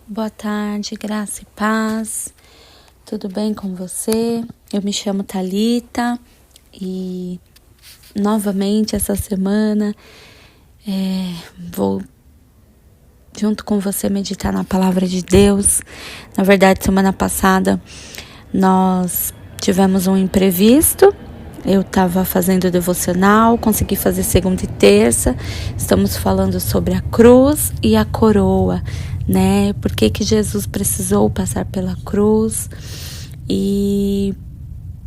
Boa tarde, graça e paz. Tudo bem com você? Eu me chamo Thalita e novamente essa semana vou junto com você meditar na palavra de Deus. Na verdade, semana passada nós tivemos um imprevisto. Eu estava fazendo devocional, consegui fazer segunda e terça. Estamos falando sobre a cruz e a coroa, né? Por que Jesus precisou passar pela cruz? E,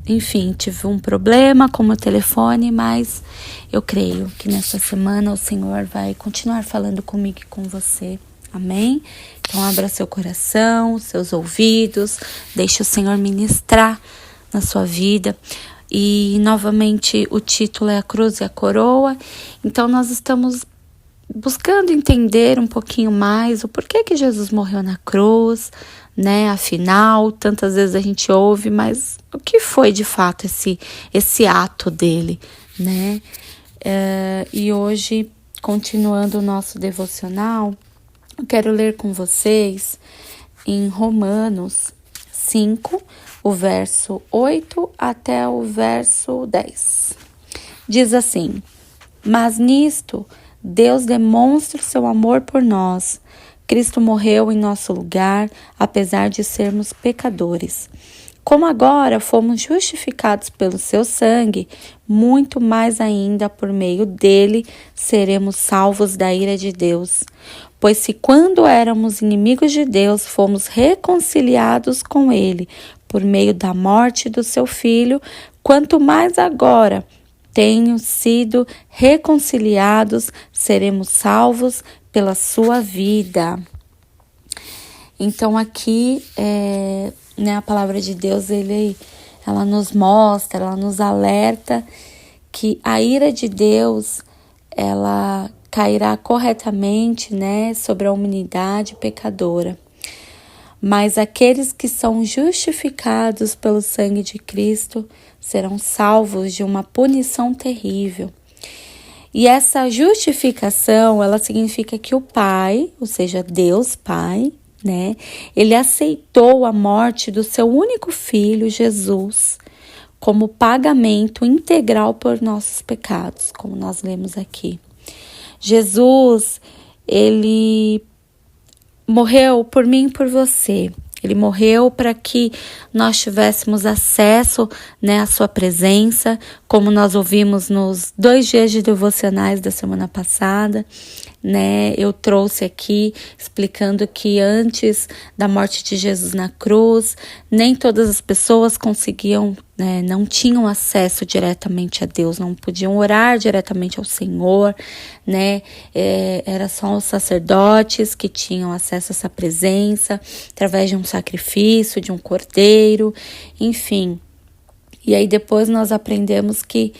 enfim, tive um problema com o meu telefone, mas eu creio que nessa semana o Senhor vai continuar falando comigo e com você. Amém? Então abra seu coração, seus ouvidos, deixe o Senhor ministrar na sua vida. E novamente o título é A Cruz e a Coroa. Então nós estamos buscando entender um pouquinho mais o porquê que Jesus morreu na cruz, né? Afinal, tantas vezes a gente ouve, mas o que foi de fato esse ato dele, né? E hoje, continuando o nosso devocional, eu quero ler com vocês em Romanos 5, o verso 8 até o verso 10. Diz assim: Mas nisto Deus demonstra o seu amor por nós. Cristo morreu em nosso lugar, apesar de sermos pecadores. Como agora fomos justificados pelo seu sangue, muito mais ainda por meio dele seremos salvos da ira de Deus. Pois se quando éramos inimigos de Deus, fomos reconciliados com ele por meio da morte do seu filho, quanto mais agora, tendo sido reconciliados, seremos salvos pela sua vida. Então aqui, a palavra de Deus, ela nos mostra, ela nos alerta que a ira de Deus, ela cairá corretamente, sobre a humanidade pecadora. Mas aqueles que são justificados pelo sangue de Cristo serão salvos de uma punição terrível. E essa justificação, ela significa que o Pai, ou seja, Deus Pai, ele aceitou a morte do seu único filho, Jesus, como pagamento integral por nossos pecados, como nós lemos aqui. Jesus, ele morreu por mim e por você. Ele morreu para que nós tivéssemos acesso, à sua presença, como nós ouvimos nos 2 dias de devocionais da semana passada, Eu trouxe aqui explicando que antes da morte de Jesus na cruz, nem todas as pessoas conseguiam, não tinham acesso diretamente a Deus, não podiam orar diretamente ao Senhor, Era só os sacerdotes que tinham acesso a essa presença, através de um sacrifício, de um cordeiro, enfim. E aí depois nós aprendemos que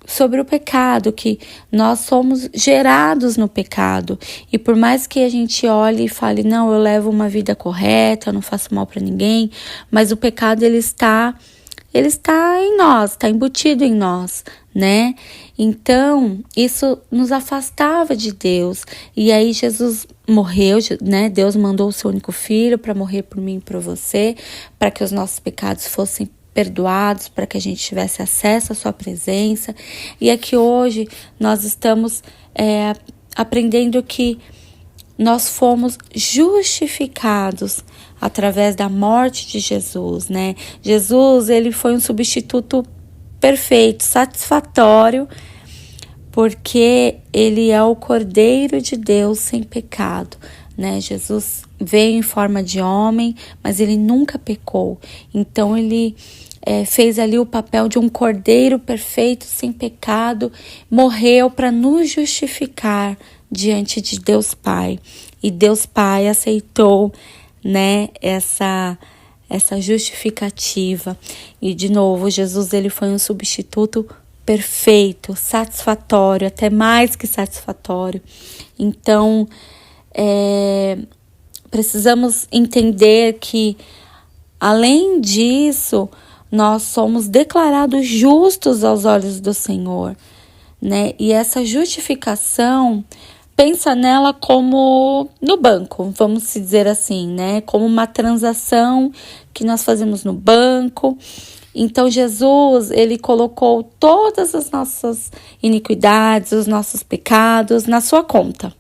sobre o pecado, que nós somos gerados no pecado. E por mais que a gente olhe e fale, não, eu levo uma vida correta, eu não faço mal para ninguém, mas o pecado ele está em nós, está embutido em nós, Então, isso nos afastava de Deus. E aí Jesus morreu, Deus mandou o seu único filho para morrer por mim e por você, para que os nossos pecados fossem perdoados, para que a gente tivesse acesso à sua presença. E aqui hoje nós estamos aprendendo que nós fomos justificados através da morte de Jesus, Jesus, ele foi um substituto perfeito, satisfatório, porque ele é o Cordeiro de Deus sem pecado, Jesus veio em forma de homem, mas ele nunca pecou. Então ele fez ali o papel de um cordeiro perfeito, sem pecado, morreu para nos justificar diante de Deus Pai. E Deus Pai aceitou, essa justificativa. E de novo, Jesus ele foi um substituto perfeito, satisfatório, até mais que satisfatório. Então, precisamos entender que, além disso, nós somos declarados justos aos olhos do Senhor, E essa justificação pensa nela como no banco, vamos dizer assim, né? Como uma transação que nós fazemos no banco. Então, Jesus, ele colocou todas as nossas iniquidades, os nossos pecados na sua conta,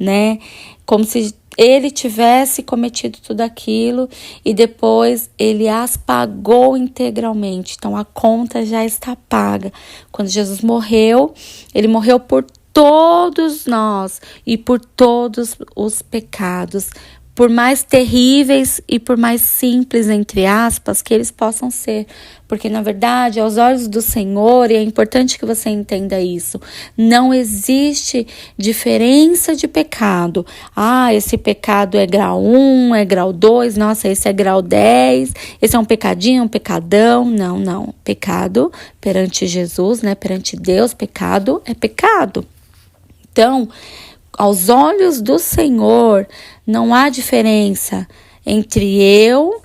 né? Como se ele tivesse cometido tudo aquilo e depois ele as pagou integralmente. Então, a conta já está paga. Quando Jesus morreu, ele morreu por todos nós e por todos os pecados, por mais terríveis e por mais simples, entre aspas, que eles possam ser. Porque, na verdade, aos olhos do Senhor, e é importante que você entenda isso, não existe diferença de pecado. Esse pecado é grau 1, é grau 2, nossa, esse é grau 10, esse é um pecadinho, um pecadão. Não. Pecado perante Jesus, né? Perante Deus, pecado é pecado. Então, aos olhos do Senhor, não há diferença entre eu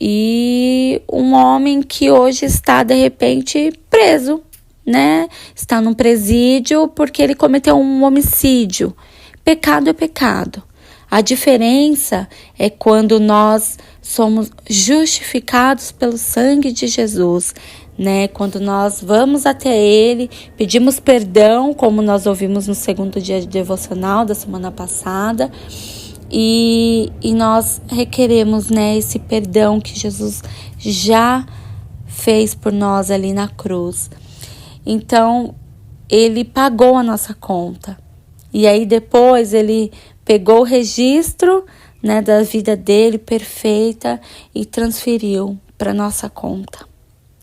e um homem que hoje está, de repente, preso, né? Está num presídio porque ele cometeu um homicídio. Pecado é pecado. A diferença é quando nós somos justificados pelo sangue de Jesus, né? Quando nós vamos até Ele, pedimos perdão, como nós ouvimos no segundo dia de devocional da semana passada, e nós requeremos, né, esse perdão que Jesus já fez por nós ali na cruz. Então, Ele pagou a nossa conta. E aí depois Ele pegou o registro, né, da vida dele perfeita e transferiu para nossa conta.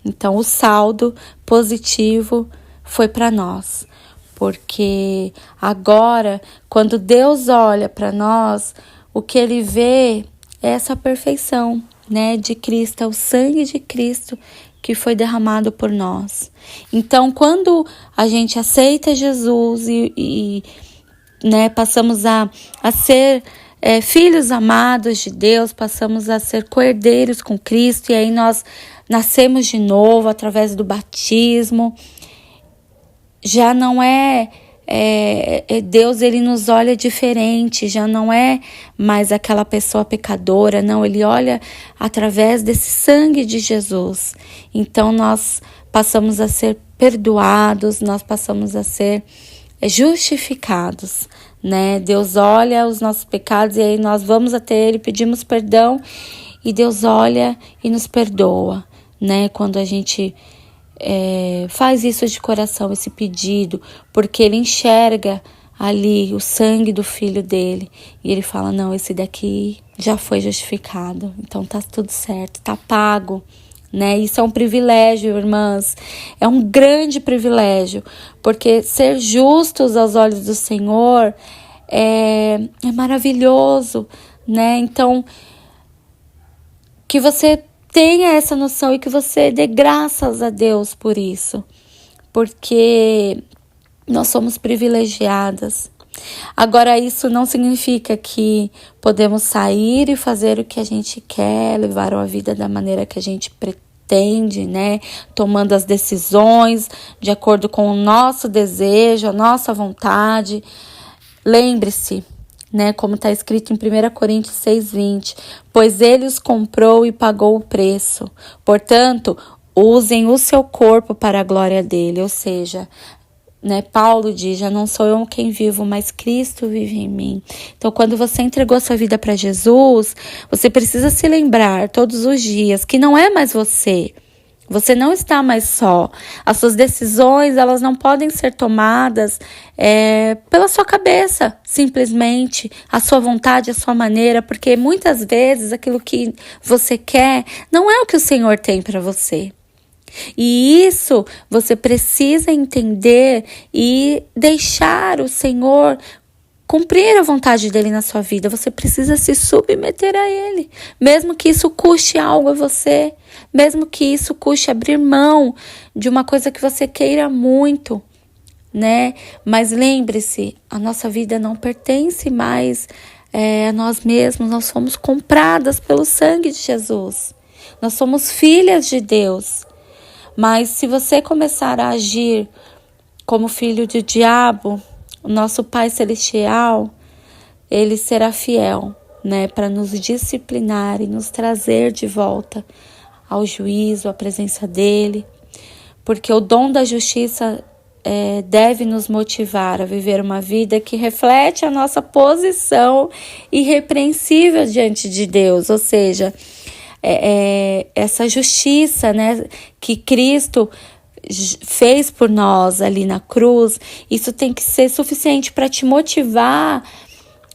Então, o saldo positivo foi para nós, porque agora, quando Deus olha para nós, o que Ele vê é essa perfeição, né, de Cristo, o sangue de Cristo que foi derramado por nós. Então, quando a gente aceita Jesus né, passamos a ser filhos amados de Deus, passamos a ser co-herdeiros com Cristo, e aí nós nascemos de novo através do batismo. Já não Deus, ele nos olha diferente, já não é mais aquela pessoa pecadora, não, ele olha através desse sangue de Jesus. Então nós passamos a ser perdoados, nós passamos a ser justificados, né? Deus olha os nossos pecados e aí nós vamos até Ele, pedimos perdão e Deus olha e nos perdoa, né? Quando a gente faz isso de coração, esse pedido, porque Ele enxerga ali o sangue do Filho dele e Ele fala, não, esse daqui já foi justificado, então tá tudo certo, tá pago. Né? Isso é um privilégio, irmãs, é um grande privilégio, porque ser justos aos olhos do Senhor é maravilhoso, né? Então, que você tenha essa noção e que você dê graças a Deus por isso, porque nós somos privilegiadas. Agora, isso não significa que podemos sair e fazer o que a gente quer, levar a vida da maneira que a gente pretende, né? Tomando as decisões de acordo com o nosso desejo, a nossa vontade. Lembre-se, né? Como está escrito em 1 Coríntios 6:20, pois Ele os comprou e pagou o preço. Portanto, usem o seu corpo para a glória dele, ou seja, né, Paulo diz, já não sou eu quem vivo, mas Cristo vive em mim. Então, quando você entregou a sua vida para Jesus, você precisa se lembrar todos os dias que não é mais você. Você não está mais só. As suas decisões, elas não podem ser tomadas pela sua cabeça, simplesmente, a sua vontade, a sua maneira, porque muitas vezes aquilo que você quer não é o que o Senhor tem para você. E isso você precisa entender e deixar o Senhor cumprir a vontade dele na sua vida. Você precisa se submeter a ele, mesmo que isso custe algo a você, mesmo que isso custe abrir mão de uma coisa que você queira muito, né? Mas lembre-se, a nossa vida não pertence mais a nós mesmos, nós fomos compradas pelo sangue de Jesus, nós somos filhas de Deus. Mas se você começar a agir como filho do diabo, o nosso Pai Celestial, Ele será fiel, né, para nos disciplinar e nos trazer de volta ao juízo, à presença dEle, porque o dom da justiça deve nos motivar a viver uma vida que reflete a nossa posição irrepreensível diante de Deus, ou seja, essa justiça, né, que Cristo fez por nós ali na cruz, isso tem que ser suficiente para te motivar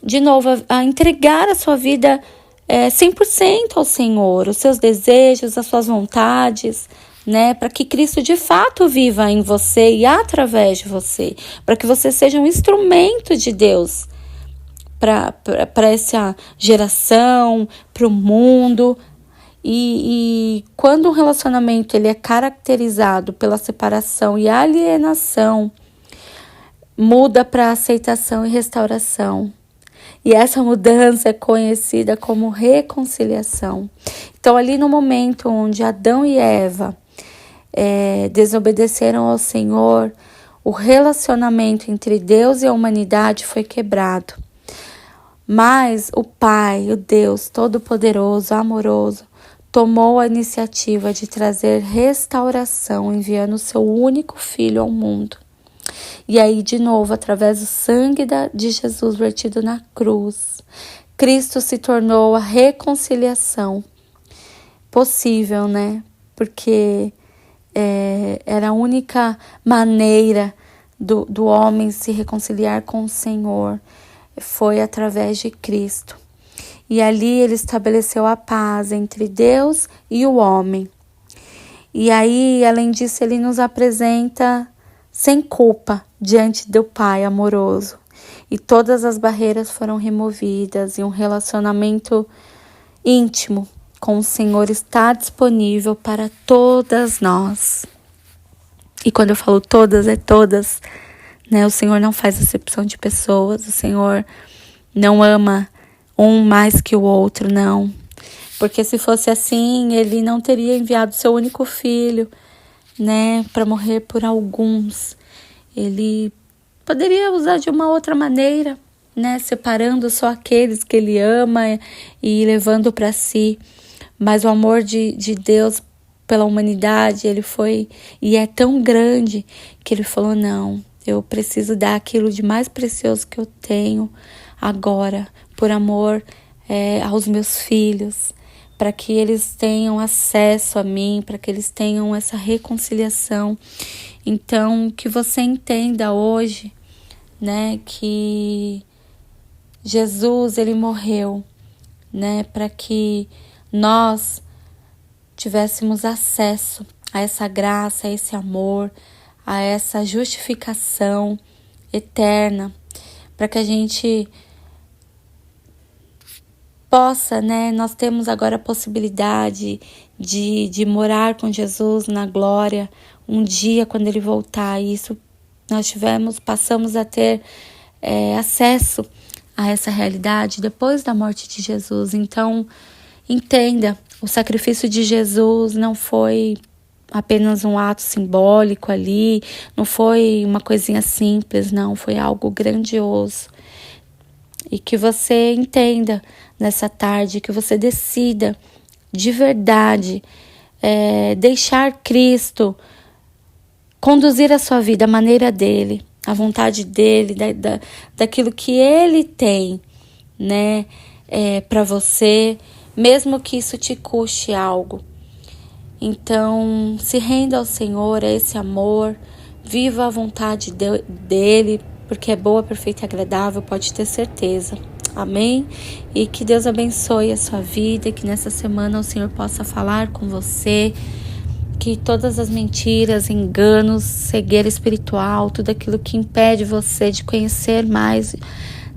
de novo a entregar a sua vida 100% ao Senhor, os seus desejos, as suas vontades, né, para que Cristo de fato viva em você e através de você, para que você seja um instrumento de Deus para essa geração, para o mundo. E quando um relacionamento ele é caracterizado pela separação e alienação, muda para aceitação e restauração. E essa mudança é conhecida como reconciliação. Então, ali no momento onde Adão e Eva desobedeceram ao Senhor, o relacionamento entre Deus e a humanidade foi quebrado. Mas o Pai, o Deus Todo-Poderoso, amoroso, tomou a iniciativa de trazer restauração, enviando o seu único Filho ao mundo. E aí, de novo, através do sangue de Jesus vertido na cruz, Cristo se tornou a reconciliação possível, né? Porque era a única maneira do homem se reconciliar com o Senhor, foi através de Cristo. E ali ele estabeleceu a paz entre Deus e o homem. E aí, além disso, ele nos apresenta sem culpa diante do Pai amoroso. E todas as barreiras foram removidas e um relacionamento íntimo com o Senhor está disponível para todas nós. E quando eu falo todas, é todas, né? O Senhor não faz acepção de pessoas, o Senhor não ama um mais que o outro, não. Porque se fosse assim, Ele não teria enviado seu único Filho, né, para morrer por alguns. Ele poderia usar de uma outra maneira, né, separando só aqueles que Ele ama e levando para si. Mas o amor de Deus pela humanidade, ele foi e é tão grande que Ele falou, não, eu preciso dar aquilo de mais precioso que eu tenho agora, por amor aos meus filhos, para que eles tenham acesso a mim, para que eles tenham essa reconciliação. Então, que você entenda hoje, né, que Jesus, ele morreu, né, para que nós tivéssemos acesso a essa graça, a esse amor, a essa justificação eterna, para que a gente possa, né, nós temos agora a possibilidade de morar com Jesus na glória, um dia quando Ele voltar. E isso nós passamos a ter acesso a essa realidade depois da morte de Jesus. Então, entenda, o sacrifício de Jesus não foi apenas um ato simbólico ali, não foi uma coisinha simples, não, foi algo grandioso. E que você entenda nessa tarde, que você decida de verdade deixar Cristo conduzir a sua vida, a maneira dele, a vontade dele, daquilo que ele tem, né, para você, mesmo que isso te custe algo. Então, se renda ao Senhor, a esse amor, viva a vontade dele, porque é boa, perfeita e agradável, pode ter certeza. Amém? E que Deus abençoe a sua vida, que nessa semana o Senhor possa falar com você, que todas as mentiras, enganos, cegueira espiritual, tudo aquilo que impede você de conhecer mais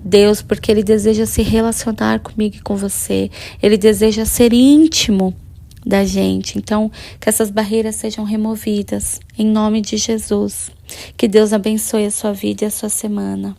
Deus, porque Ele deseja se relacionar comigo e com você, Ele deseja ser íntimo da gente. Então, que essas barreiras sejam removidas, em nome de Jesus. Que Deus abençoe a sua vida e a sua semana.